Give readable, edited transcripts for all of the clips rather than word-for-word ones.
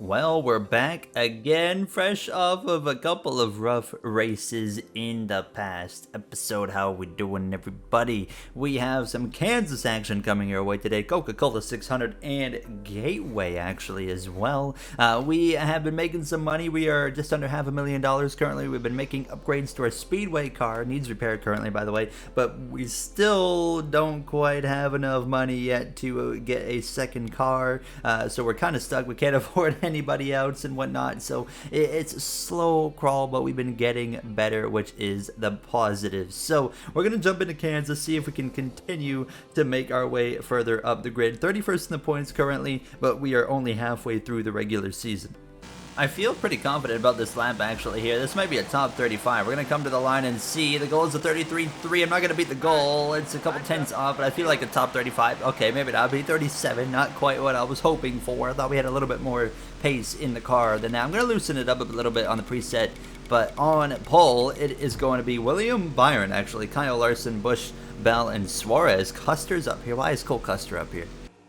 Well, we're back again, fresh off of a couple of rough races in the past episode. How are we doing, everybody? We have some Kansas action coming your way today. Coca-Cola 600 and Gateway, actually, as well. We have been making some money. We are just under $500,000 currently. We've been making upgrades to our Speedway car. Needs repair currently, by the way. But we still don't quite have enough money yet to get a second car. So we're kind of stuck. We can't afford anybody else and whatnot, so it's a slow crawl, but we've been getting better, which is the positive. So we're gonna jump into Kansas, see if we can continue to make our way further up the grid. 31st in the points currently, but we are only halfway through the regular season. I feel pretty confident about this lap actually here. This might be a top 35. We're going to come to the line and see. The goal is a 33.3. I'm not going to beat the goal. It's a couple tenths off, but I feel like a top 35. Okay, maybe not. Be 37. Not quite what I was hoping for. I thought we had a little bit more pace in the car than now. I'm going to loosen it up a little bit on the preset, but on pole, it is going to be William Byron, actually. Kyle Larson, Busch, Bell, and Suarez. Custer's up here. Why is Cole Custer up here?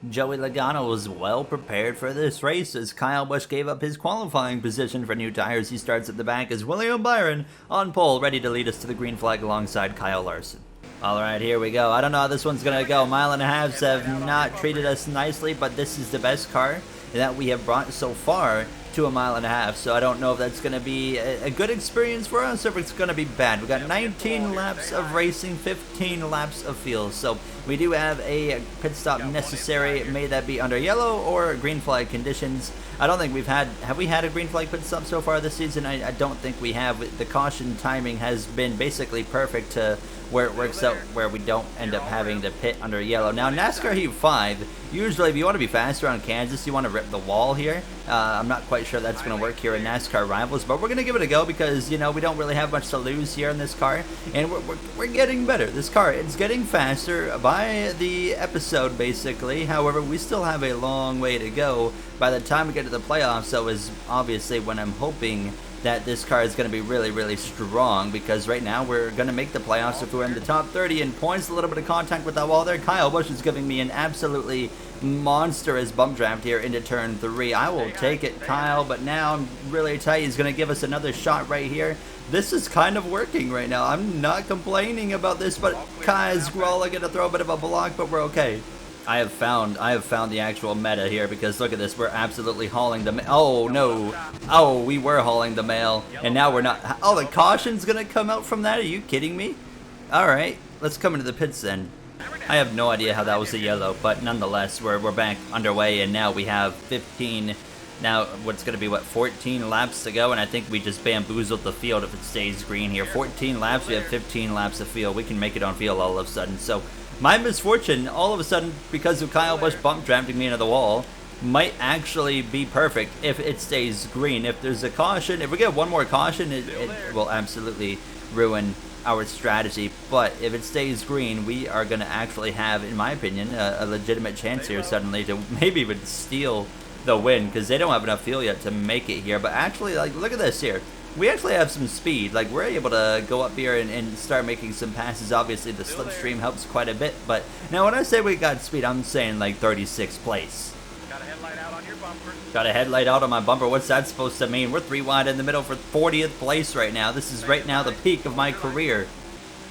Joey Logano was well prepared for this race as Kyle Busch gave up his qualifying position for new tires. He starts at the back as William Byron on pole, ready to lead us to the green flag alongside Kyle Larson. Alright, here we go. I don't know how this one's going to go. Mile and a halves have not treated us nicely, but this is the best car that we have brought so far to a mile and a half, so I don't know if that's going to be a good experience for us or if it's going to be bad. We got 19 laps of racing, 15 laps of field, so we do have a pit stop necessary. May that be under yellow or green flag conditions. I don't think have we had a green flag pit stop so far this season? I don't think we have. The caution timing has been basically perfect to where it works out where we don't end up having to pit under yellow. Now, NASCAR Heat 5, usually if you want to be faster on Kansas, you want to rip the wall here. I'm not quite sure that's going to work here in NASCAR Rivals, but we're going to give it a go because, you know, we don't really have much to lose here in this car, and we're getting better. This car, it's getting faster by the episode, basically. However, we still have a long way to go by the time we get to the playoffs, so is obviously when I'm hoping that this car is going to be really, really strong, because right now we're going to make the playoffs if we're in the top 30 in points. A little bit of contact with that wall there. Kyle Busch is giving me an absolutely monstrous bump draft here into turn 3. I will take it, Kyle, but now I'm really tight. He's going to give us another shot right here. This is kind of working right now. I'm not complaining about this, but Kai's Gralla going to throw a bit of a block, but we're okay. I have found the actual meta here, because look at this, we're absolutely hauling the oh no, oh, we were hauling the mail, and now we're not. Oh, the caution's gonna come out from that? Are you kidding me? Alright, let's come into the pits then. I have no idea how that was a yellow, but nonetheless, we're back underway, and now we have 15, now what's gonna be, what, 14 laps to go, and I think we just bamboozled the field if it stays green here. 14 laps, we have 15 laps of field. We can make it on field all of a sudden, so my misfortune, all of a sudden, because of Kyle Busch bump drafting me into the wall, might actually be perfect if it stays green. If there's a caution, if we get one more caution, it will absolutely ruin our strategy. But if it stays green, we are going to actually have, in my opinion, a legitimate chance here suddenly to maybe even steal the win, because they don't have enough fuel yet to make it here. But actually, like, look at this here. We actually have some speed. Like, we're able to go up here and start making some passes. Obviously, the slipstream helps quite a bit. But now when I say we got speed, I'm saying like 36th place. Got a headlight out on your bumper. Got a headlight out on my bumper. What's that supposed to mean? We're 3 wide in the middle for 40th place right now. This is right now the peak of my career.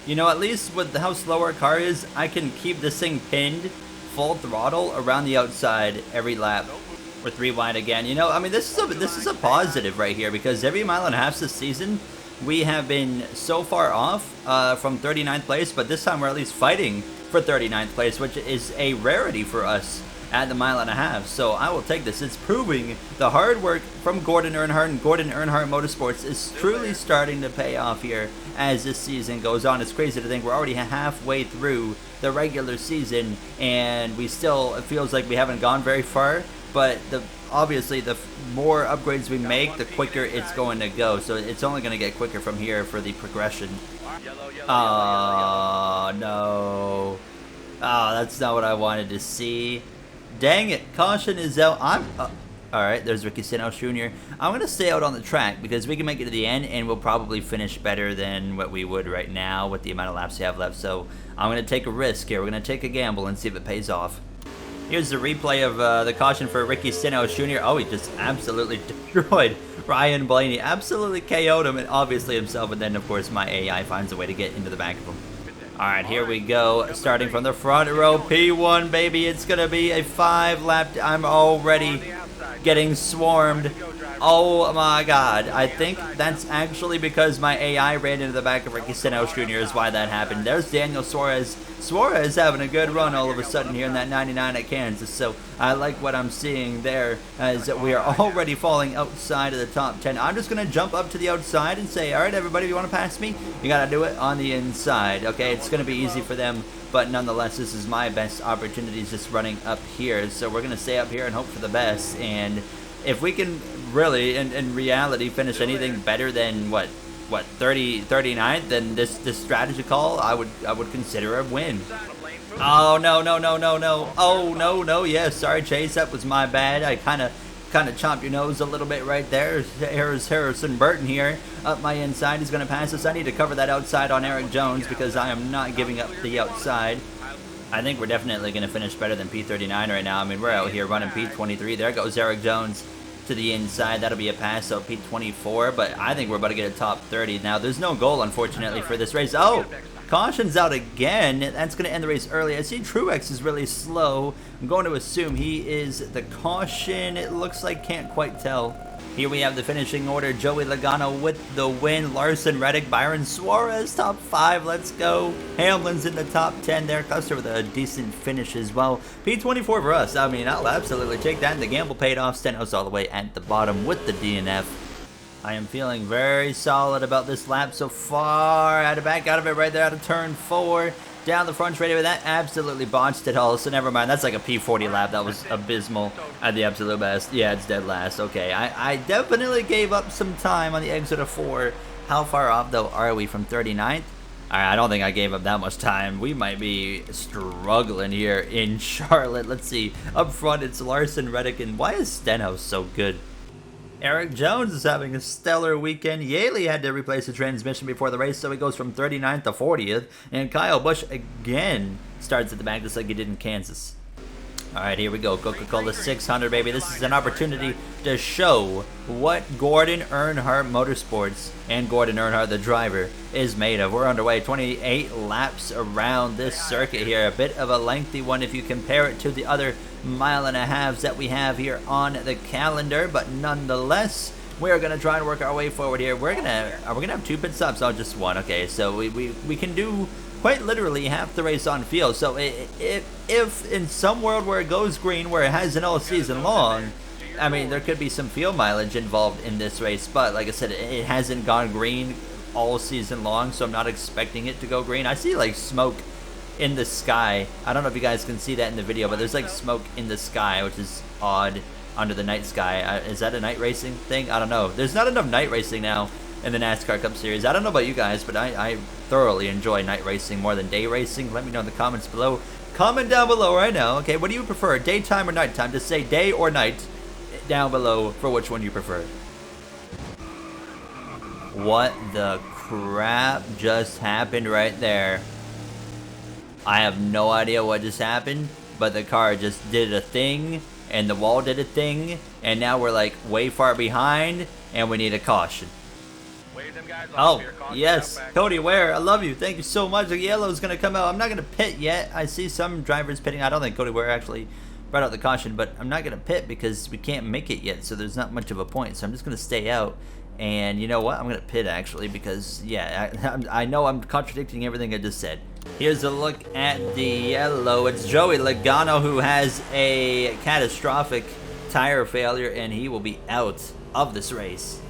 You know, at least with how slow our car is, I can keep this thing pinned full throttle around the outside every lap. We're 3 wide again. You know, I mean, this is a positive right here, because every mile and a half this season, we have been so far off from 39th place, but this time we're at least fighting for 39th place, which is a rarity for us at the mile and a half. So I will take this. It's proving the hard work from Gordon Earnhardt and Gordon Earnhardt Motorsports is truly starting to pay off here as this season goes on. It's crazy to think we're already halfway through the regular season, and we still, it feels like we haven't gone very far. But obviously, the more upgrades we make, the quicker it's going to go. So it's only going to get quicker from here for the progression. Oh, no. Oh, that's not what I wanted to see. Dang it. Caution is out. Alright, there's Ricky Stenhouse Jr. I'm going to stay out on the track because we can make it to the end, and we'll probably finish better than what we would right now with the amount of laps we have left. So I'm going to take a risk here. We're going to take a gamble and see if it pays off. Here's the replay of the caution for Ricky Stenhouse Jr. Oh, he just absolutely destroyed Ryan Blaney. Absolutely KO'd him, and obviously himself. And then, of course, my AI finds a way to get into the back of him. All right, here we go. Starting from the front row, P1, baby. It's going to be a 5-lap. I'm already getting swarmed. Oh, my God. I think that's actually because my AI ran into the back of Ricky Stenhouse Jr. is why that happened. There's Daniel Suarez. Suarez having a good run all of a sudden here in that 99 at Kansas. So I like what I'm seeing there as that we are already falling outside of the top 10. I'm just going to jump up to the outside and say, all right, everybody, if you want to pass me, you got to do it on the inside. Okay, it's going to be easy for them. But nonetheless, this is my best opportunities just running up here. So we're going to stay up here and hope for the best. And if we can really, in reality, finish anything better than what 39th, then this strategy call, I would consider a win. Oh no. Oh no. Yes, sorry Chase, that was my bad. I kind of chomped your nose a little bit right there. Here's Harrison Burton here up my inside. He's going to pass us. I need to cover that outside on Eric Jones because I am not giving up the outside. I think we're definitely going to finish better than P39 right now. I mean, we're out here running P23. There goes Eric Jones to the inside. That'll be a pass, so P24, but I think we're about to get a top 30. Now, there's no goal, unfortunately, for this race. Oh, caution's out again. That's going to end the race early. I see Truex is really slow. I'm going to assume he is the caution. It looks like, can't quite tell. Here we have the finishing order. Joey Logano with the win. Larson Reddick, Byron Suarez, top 5. Let's go. Hamlin's in the top 10 there. Custer with a decent finish as well. P24 for us. I mean, I'll absolutely take that. And the gamble paid off. Stenhouse all the way at the bottom with the DNF. I am feeling very solid about this lap so far. I had to back out of it right there out of turn 4. Down the front straight away. That absolutely botched it all, so never mind. That's like a P40 lap. That was abysmal at the absolute best. Yeah, it's dead last. Okay, I definitely gave up some time on the exit of 4. How far off, though, are we from 39th? I don't think I gave up that much time. We might be struggling here in Charlotte. Let's see. Up front, it's Larson, Reddick, and why is Stenhouse so good? Eric Jones is having a stellar weekend. Yaley had to replace the transmission before the race, so he goes from 39th to 40th. And Kyle Busch again starts at the back just like he did in Kansas. All right, here we go. Coca-Cola 600, baby. This is an opportunity to show what Gordon Earnhardt Motorsports and Gordon Earnhardt, the driver, is made of. We're underway. 28 laps around this circuit here. A bit of a lengthy one if you compare it to the other 1.5 miles that we have here on the calendar. But nonetheless, we're going to try and work our way forward here. Are we gonna have 2 pit stops? Oh, just 1. Okay, so we can do quite literally half the race on field. So if in some world where it goes green, where it hasn't all season long, I mean, there could be some field mileage involved in this race. But like I said, it hasn't gone green all season long, so I'm not expecting it to go green. I see like smoke in the sky. I don't know if you guys can see that in the video, but there's like smoke in the sky, which is odd under the night sky. Is that a night racing thing? I don't know. There's not enough night racing now in the NASCAR Cup Series. I don't know about you guys, but I thoroughly enjoy night racing more than day racing. Let me know in the comments below. Comment down below right now. Okay, what do you prefer, daytime or nighttime? Just say day or night down below for which one you prefer. What the crap just happened right there? I have no idea what just happened, but the car just did a thing, and the wall did a thing, and now we're like way far behind, and we need a caution. Oh, yes, Cody Ware, I love you. Thank you so much. The yellow is going to come out. I'm not going to pit yet. I see some drivers pitting. I don't think Cody Ware actually brought out the caution, but I'm not going to pit because we can't make it yet, so there's not much of a point. So I'm just going to stay out. And you know what? I'm going to pit actually because, yeah, I know I'm contradicting everything I just said. Here's a look at the yellow. It's Joey Logano who has a catastrophic tire failure, and he will be out of this race.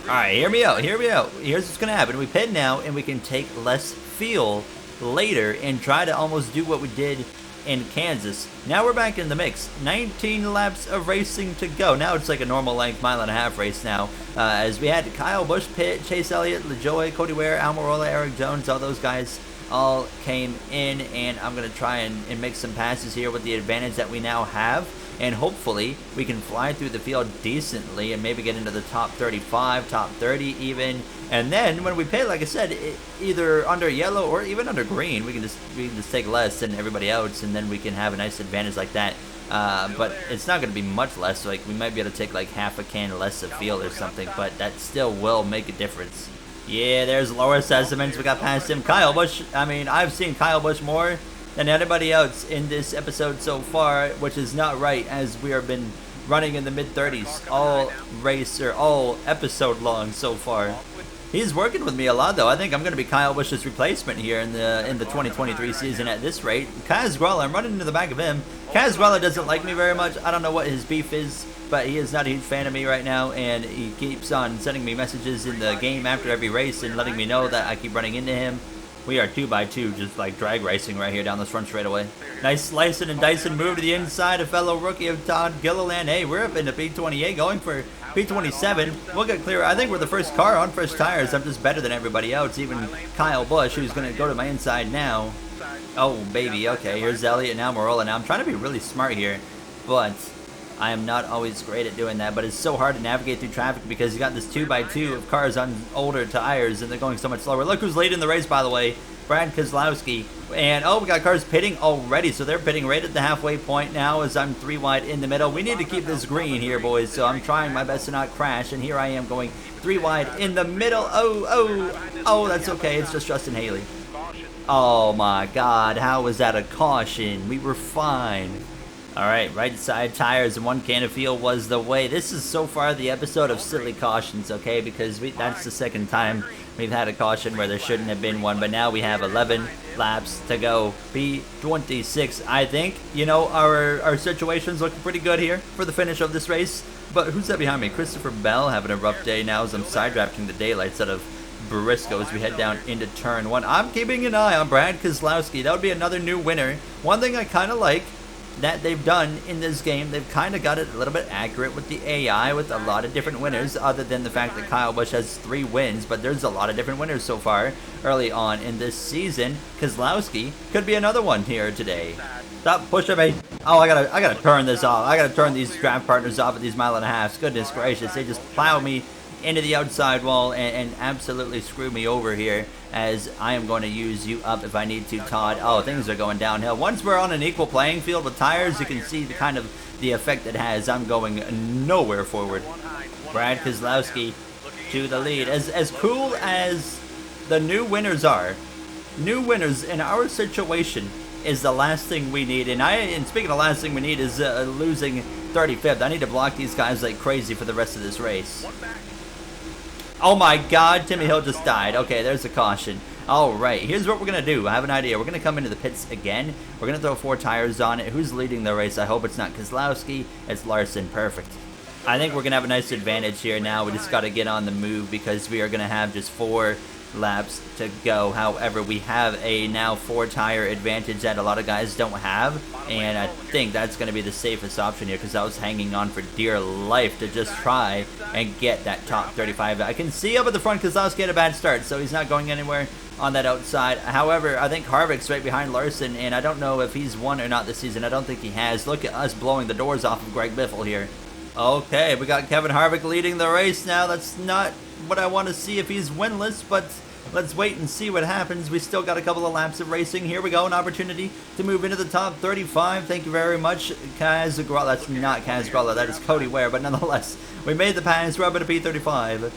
Alright, hear me out. Here's what's going to happen. We pit now, and we can take less fuel later and try to almost do what we did in Kansas. Now we're back in the mix. 19 laps of racing to go. Now it's like a normal length 1.5 mile race now. As we had Kyle Busch pit, Chase Elliott, LaJoy, Cody Ware, Almirola, Eric Jones, all those guys all came in, and I'm going to try and make some passes here with the advantage that we now have. And hopefully we can fly through the field decently and maybe get into the top 35, top 30 even. And then when we pit, like I said, either under yellow or even under green, we can just take less than everybody else, and then we can have a nice advantage like that but it's not going to be much less. Like, we might be able to take like half a can less of fuel or something, but that still will make a difference. Yeah, there's Laura Sesamens. We got past him. Kyle Busch. I mean, I've seen Kyle Busch more than anybody else in this episode so far, which is not right, as we have been running in the mid-30s all race or all episode long so far. He's working with me a lot, though. I think I'm going to be Kyle Busch's replacement here in the 2023 season at this rate. Kaz Gralla, I'm running into the back of him. Kaz Gralla doesn't like me very much. I don't know what his beef is, but he is not a huge fan of me right now, and he keeps on sending me messages in the game after every race and letting me know that I keep running into him. We are 2x2, just like drag racing right here down this front straightaway. Nice slicing and dicing move to the inside. A fellow rookie of Todd Gilliland. Hey, we're up into P28, going for P27. We'll get clear. I think we're the first car on fresh tires. I'm just better than everybody else, even Kyle Busch, who's going to go to my inside now. Oh, baby. Okay, here's Elliott. Now we're rolling. Now I'm trying to be really smart here, but I am not always great at doing that, but it's so hard to navigate through traffic because you got this 2x2 of cars on older tires and they're going so much slower. Look who's leading the race, by the way. Brad Keselowski. And, oh, we got cars pitting already, so they're pitting right at the halfway point now as I'm 3 wide in the middle. We need to keep this green here, boys, so I'm trying my best to not crash, and here I am going 3 wide in the middle. Oh, that's okay. It's just Justin Haley. Oh, my God. How was that a caution? We were fine. All right, right side tires and 1 can of fuel was the way. This is so far the episode of silly cautions, okay? Because that's the second time we've had a caution where there shouldn't have been one. But now we have 11 laps to go. P26, I think. You know, our situation's looking pretty good here for the finish of this race. But who's that behind me? Christopher Bell having a rough day now as I'm side drafting the daylights out of Briscoe as we head down into turn 1. I'm keeping an eye on Brad Keselowski. That would be another new winner. One thing I kind of like that they've done in this game, they've kind of got it a little bit accurate with the AI with a lot of different winners, other than the fact that Kyle Busch has 3 wins, but there's a lot of different winners so far early on in this season. Keselowski could be another one here today. Stop pushing me. Oh, I gotta turn this off. I gotta turn these draft partners off at these 1.5 miles. Goodness gracious, they just plow me into the outside wall and absolutely screw me over here, as I am going to use you up if I need to, Todd. Oh, things are going downhill. Once we're on an equal playing field with tires, you can see the kind of the effect it has. I'm going nowhere forward. Brad Keselowski to the lead. As cool as the new winners are, new winners in our situation is the last thing we need. And speaking of last thing we need is losing 35th. I need to block these guys like crazy for the rest of this race. Oh my God, Timmy Hill just died. Okay, there's a caution. All right, here's what we're going to do. I have an idea. We're going to come into the pits again. We're going to throw 4 tires on it. Who's leading the race? I hope it's not Keselowski. It's Larson. Perfect. I think we're going to have a nice advantage here now. We just got to get on the move because we are going to have just 4 laps to go. However, we have a now 4-tire advantage that a lot of guys don't have, and I think that's going to be the safest option here because I was hanging on for dear life to just try and get that top 35. I can see up at the front Keselowski had a bad start, so he's not going anywhere on that outside. However, I think Harvick's right behind Larson, and I don't know if he's won or not this season. I don't think he has. Look at us blowing the doors off of Greg Biffle here. Okay, we got Kevin Harvick leading the race now. That's not what I want to see if he's winless, but let's wait and see what happens. We still got a couple of laps of racing. Here we go, an opportunity to move into the top 35. Thank you very much, Kaz Gralla. That's not Kaz Gralla, that is Cody Ware, but nonetheless, we made the pass. We're up at a P35.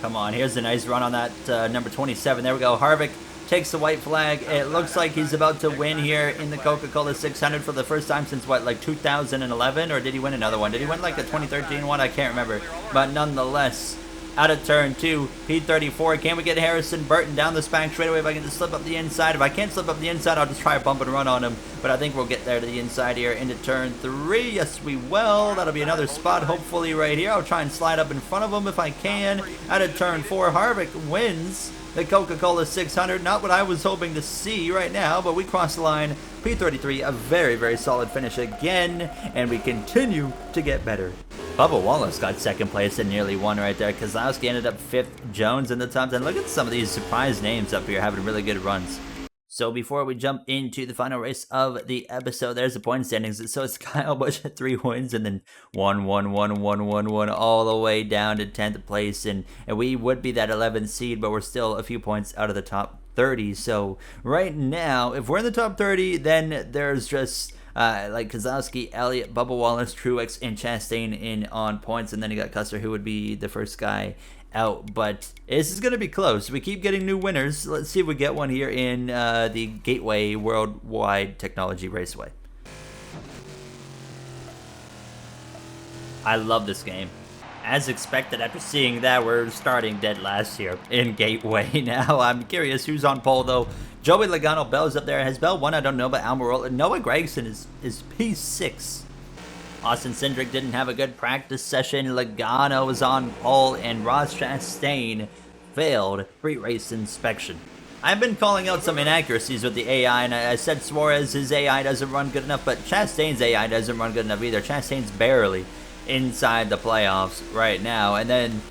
Come on, here's a nice run on that number 27. There we go. Harvick takes the white flag. It looks like he's about to win here in the Coca-Cola 600 for the first time since, what, like 2011? Or did he win another one? Did he win like the 2013 one? I can't remember. But nonetheless, out of turn 2, P34. Can we get Harrison Burton down the spank straightaway if I can just slip up the inside? If I can't slip up the inside, I'll just try a bump and run on him. But I think we'll get there to the inside here into turn 3. Yes, we will. That'll be another spot, hopefully, right here. I'll try and slide up in front of him if I can. Out of turn 4, Harvick wins the Coca-Cola 600. Not what I was hoping to see right now, but we cross the line. P33, a very, very solid finish again, and we continue to get better. Bubba Wallace got second place and nearly won right there. Keselowski ended up 5th. Jones in the top 10. Look at some of these surprise names up here having really good runs. So before we jump into the final race of the episode, there's the point standings. So it's Kyle Busch at 3 wins and then 1, 1, 1, 1, 1, 1, all the way down to 10th place. And we would be that 11th seed, but we're still a few points out of the top 30. So right now, if we're in the top 30, then there's just like Kozlowski, Elliott, Bubba Wallace, Truex, and Chastain in on points, and then you got Custer, who would be the first guy out. But this is going to be close. We keep getting new winners. Let's see if we get one here in the Gateway Worldwide Technology Raceway. I love this game. As expected, after seeing that, we're starting dead last here in Gateway. Now, I'm curious who's on pole, though. Joey Logano, Bell's up there. Has Bell won? I don't know, but Almirola. Noah Gragson is P6. Austin Cindric didn't have a good practice session. Logano was on pole, and Ross Chastain failed pre-race inspection. I've been calling out some inaccuracies with the AI, and I said Suarez's AI doesn't run good enough, but Chastain's AI doesn't run good enough either. Chastain's barely inside the playoffs right now. And then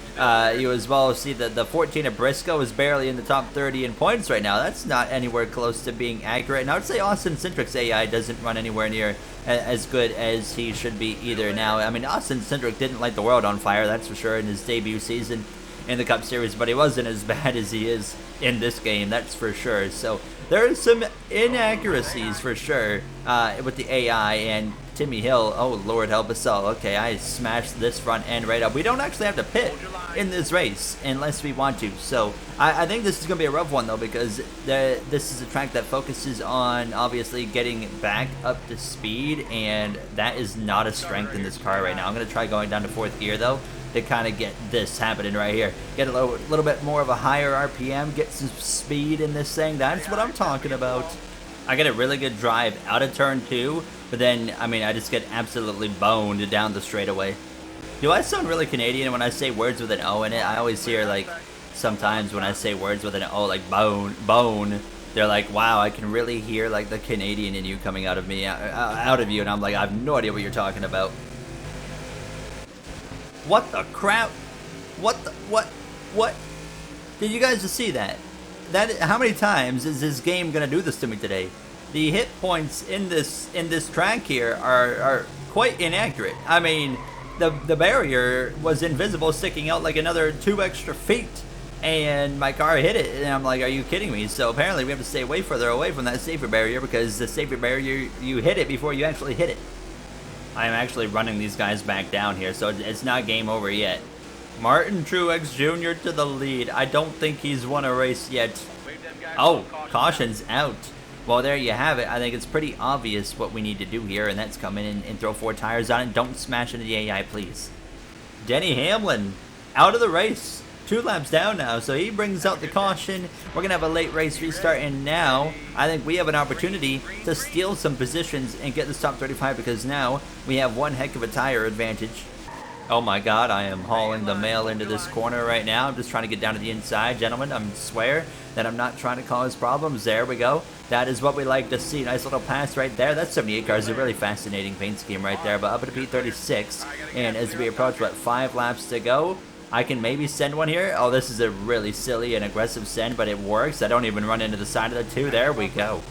you as well see that the 14 of Briscoe is barely in the top 30 in points right now. That's not anywhere close to being accurate. And I would say Austin Cindric's AI doesn't run anywhere near as good as he should be either now. I mean, Austin Cindric didn't light the world on fire, that's for sure, in his debut season in the Cup Series, but he wasn't as bad as he is in this game, that's for sure. So there are some inaccuracies for sure with the AI. And Timmy Hill, oh Lord help us all. Okay, I smashed this front end right up. We don't actually have to pit in this race unless we want to. So I think this is going to be a rough one though, because this is a track that focuses on obviously getting back up to speed, and that is not a strength in this car right now. I'm going to try going down to 4th gear though to kind of get this happening right here. Get a little bit more of a higher RPM, get some speed in this thing. That's what I'm talking about. I get a really good drive out of turn 2, but then, I mean, I just get absolutely boned down the straightaway. Do I sound really Canadian when I say words with an O in it? I always hear, like, sometimes when I say words with an O, like bone, they're like, wow, I can really hear, like, the Canadian in you coming out of me, out of you, and I'm like, I have no idea what you're talking about. What the crap? What? Did you guys just see that? How many times is this game gonna do this to me today? The hit points in this track here are quite inaccurate. I mean, the barrier was invisible, sticking out like another 2 extra feet, and my car hit it, and I'm like, are you kidding me? So apparently we have to stay way further away from that safety barrier, because the safety barrier, you hit it before you actually hit it. I'm actually running these guys back down here, so it's not game over yet. Martin Truex Jr. to the lead. I don't think he's won a race yet. Oh, caution's out. Well, there you have it. I think it's pretty obvious what we need to do here, and that's come in and throw 4 tires on it. Don't smash into the AI, please. Denny Hamlin out of the race. 2 laps down now, so he brings out the caution. We're going to have a late race restart, and now I think we have an opportunity to steal some positions and get this top 35, because now we have one heck of a tire advantage. Oh my god, I am hauling the mail into this corner right now. I'm just trying to get down to the inside, gentlemen. I swear that I'm not trying to cause problems. There we go. That is what we like to see. Nice little pass right there. That 78 car is a really fascinating paint scheme right there, but up at P36. And as we approach, what, 5 laps to go, I can maybe send one here. Oh, this is a really silly and aggressive send, but it works. I don't even run into the side of the 2. There we go.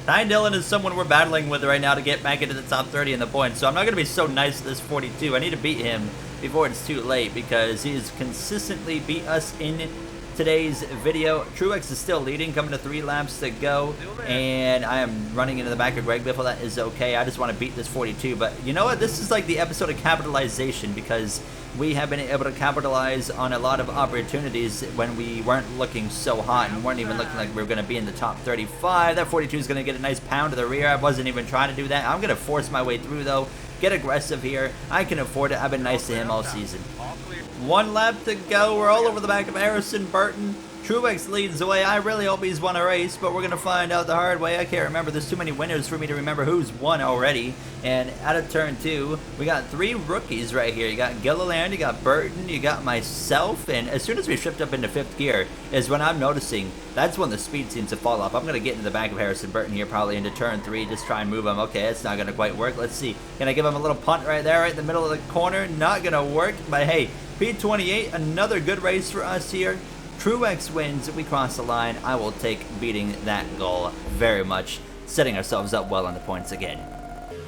Ty Dillon is someone we're battling with right now to get back into the top 30 in the points, so I'm not going to be so nice to this 42. I need to beat him before it's too late, because he's consistently beat us in today's video. Truex is still leading, coming to 3 laps to go, and I am running into the back of Greg Biffle. That is okay. I just want to beat this 42, but you know what? This is like the episode of capitalization, because we have been able to capitalize on a lot of opportunities when we weren't looking so hot and weren't even looking like we were going to be in the top 35. That 42 is going to get a nice pound to the rear. I wasn't even trying to do that. I'm going to force my way through, though. Get aggressive here. I can afford it. I've been nice to him all season. 1 lap to go. We're all over the back of Harrison Burton. Truex leads the way. I really hope he's won a race, but we're going to find out the hard way. I can't remember. There's too many winners for me to remember who's won already. And out of turn 2, we got 3 rookies right here. You got Gilliland, you got Burton, you got myself, and as soon as we shift up into 5th gear is when I'm noticing that's when the speed seems to fall off. I'm going to get into the back of Harrison Burton here, probably into turn 3, just try and move him. Okay, it's not going to quite work. Let's see. Can I give him a little punt right there, right in the middle of the corner? Not going to work, but hey, P28, another good race for us here. Truex wins, we cross the line. I will take beating that goal very much, setting ourselves up well on the points again.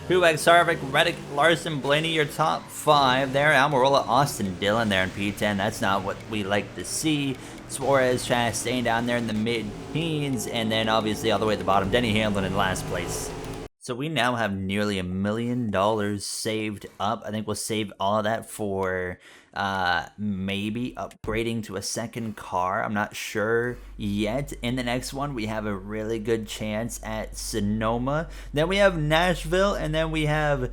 Truex, Harvick, Reddick, Larson, Blaney, your top 5 there. Almirola, Austin Dillon there in P10. That's not what we like to see. Suarez, Chastain down there in the mid-teens, and then obviously all the way at the bottom, Denny Hamlin in last place. So we now have nearly $1 million saved up. I think we'll save all of that for maybe upgrading to a second car. I'm not sure yet. In the next one, we have a really good chance at Sonoma. Then we have Nashville, and then we have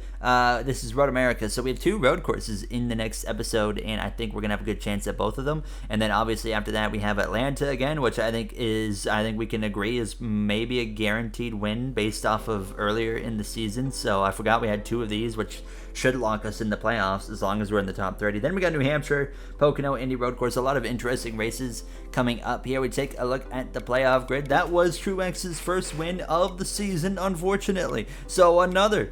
this is Road America. So we have 2 road courses in the next episode, and I think we're gonna have a good chance at both of them. And then obviously after that, we have Atlanta again, which I think we can agree is maybe a guaranteed win based off of earlier in the season. So I forgot we had 2 of these, which should lock us in the playoffs as long as we're in the top 30. Then we got New Hampshire, Pocono, Indy Road Course. A lot of interesting races coming up here. We take a look at the playoff grid. That was Truex's first win of the season, unfortunately. So another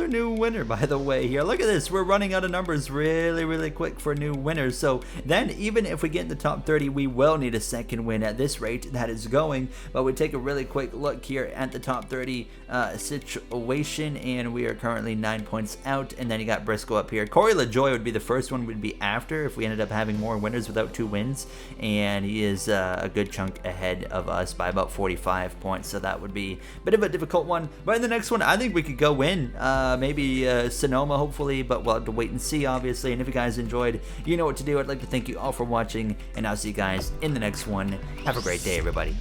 new winner, by the way, here. Look at this. We're running out of numbers really quick for new winners. So then even if we get in the top 30, we will need a second win at this rate that is going. But we take a really quick look here at the top 30 situation, and we are currently 9 points out. And then you got Briscoe up here. Corey LaJoie would be the first one we'd be after if we ended up having more winners without 2 wins. And he is a good chunk ahead of us by about 45 points. So that would be a bit of a difficult one. But in the next one, I think we could go in. Maybe Sonoma, hopefully, but we'll have to wait and see, obviously. And if you guys enjoyed, you know what to do. I'd like to thank you all for watching, and I'll see you guys in the next one. Have a great day, everybody.